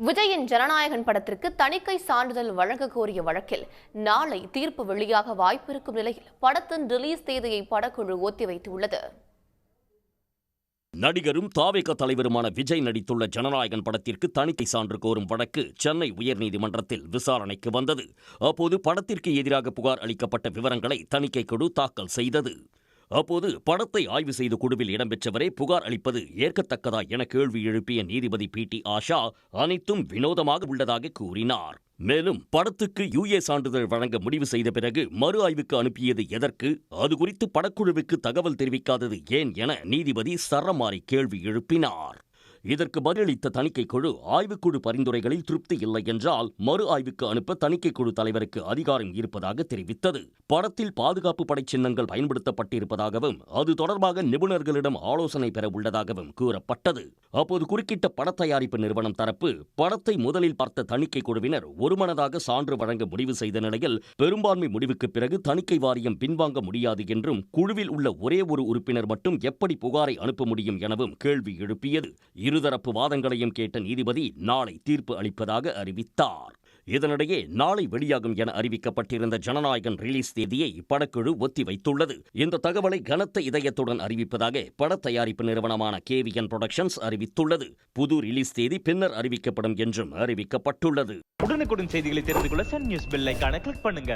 விஜயின் ஜனநாயகன் படத்திற்கு தணிக்கை சான்றிதழ் வழங்க கோரிய வழக்கில் நாளை தீர்ப்பு வெளியாக வாய்ப்பிருக்கும் நிலையில் படத்தின் ரிலீஸ் தேதியை படக்குழு ஒத்திவைத்துள்ளது. நடிகரும் தாவேக தலைவருமான விஜய் நடித்துள்ள ஜனநாயகன் படத்திற்கு தணிக்கை சான்று கோரும் வழக்கு சென்னை உயர்நீதிமன்றத்தில் விசாரணைக்கு வந்தது. அப்போது படத்திற்கு எதிராக புகார் அளிக்கப்பட்ட விவரங்களை தணிக்கை குழு தாக்கல் செய்தது. அப்போது படத்தை ஆய்வு செய்த குழுவில் இடம்பெற்றவரே புகார் அளிப்பது ஏற்கத்தக்கதா என கேள்வி எழுப்பிய நீதிபதி PT ஆஷா அனைத்தும் வினோதமாக உள்ளதாக கூறினார். மேலும் படத்துக்கு UA சான்றிதழ் வழங்க முடிவு செய்த பிறகு மறு ஆய்வுக்கு அனுப்பியது எதற்கு, அது குறித்து படக்குழுவுக்கு தகவல் தெரிவிக்காதது ஏன் என நீதிபதி சரமாரி கேள்வி எழுப்பினார். இதற்கு பதிலளித்த தணிக்கை குழு ஆய்வுக்குழு பரிந்துரைகளில் திருப்தி இல்லை என்றால் மறு ஆய்வுக்கு அனுப்ப தணிக்கை குழு தலைவருக்கு அதிகாரம் இருப்பதாக தெரிவித்தது. படத்தில் பாதுகாப்பு படை சின்னங்கள் பயன்படுத்தப்பட்டிருப்பதாகவும் அது தொடர்பாக நிபுணர்களிடம் ஆலோசனை பெற உள்ளதாகவும் கூறப்பட்டது. அப்போது குறுக்கிட்ட பட தயாரிப்பு நிறுவனம் தரப்பு படத்தை முதலில் பார்த்த தணிக்கை குழுவினர் ஒருமனதாக சான்று வழங்க முடிவு செய்த நிலையில் பெரும்பான்மை முடிவுக்கு பிறகு தணிக்கை வாரியம் பின்வாங்க முடியாது என்றும் குழுவில் உள்ள ஒரே ஒரு உறுப்பினர் மட்டும் எப்படி புகாரை அனுப்ப முடியும் எனவும் கேள்வி எழுப்பியது. இருதரப்பு வாதங்களையும் கேட்ட நீதிபதி நாளை தீர்ப்பு அளிப்பதாக அறிவித்தார். இதனிடையே நாளை வெளியாகும் என அறிவிக்கப்பட்டிருந்த ஜனநாயகன் ரிலீஸ் தேதியை படக்குழு ஒத்திவைத்துள்ளது. இந்த தகவலை கனத்த இதயத்துடன் அறிவிப்பதாக பட தயாரிப்பு நிறுவனமான KVN புரொடக்ஷன்ஸ் அறிவித்துள்ளது. புது ரிலீஸ் தேதி பின்னர் அறிவிக்கப்படும் என்றும் அறிவிக்கப்பட்டுள்ளது. உடனுக்குடன் செய்திகளை தெரிந்து கொள்ள சன் நியூஸ் பெல் ஐகானை கிளிக் பண்ணுங்க.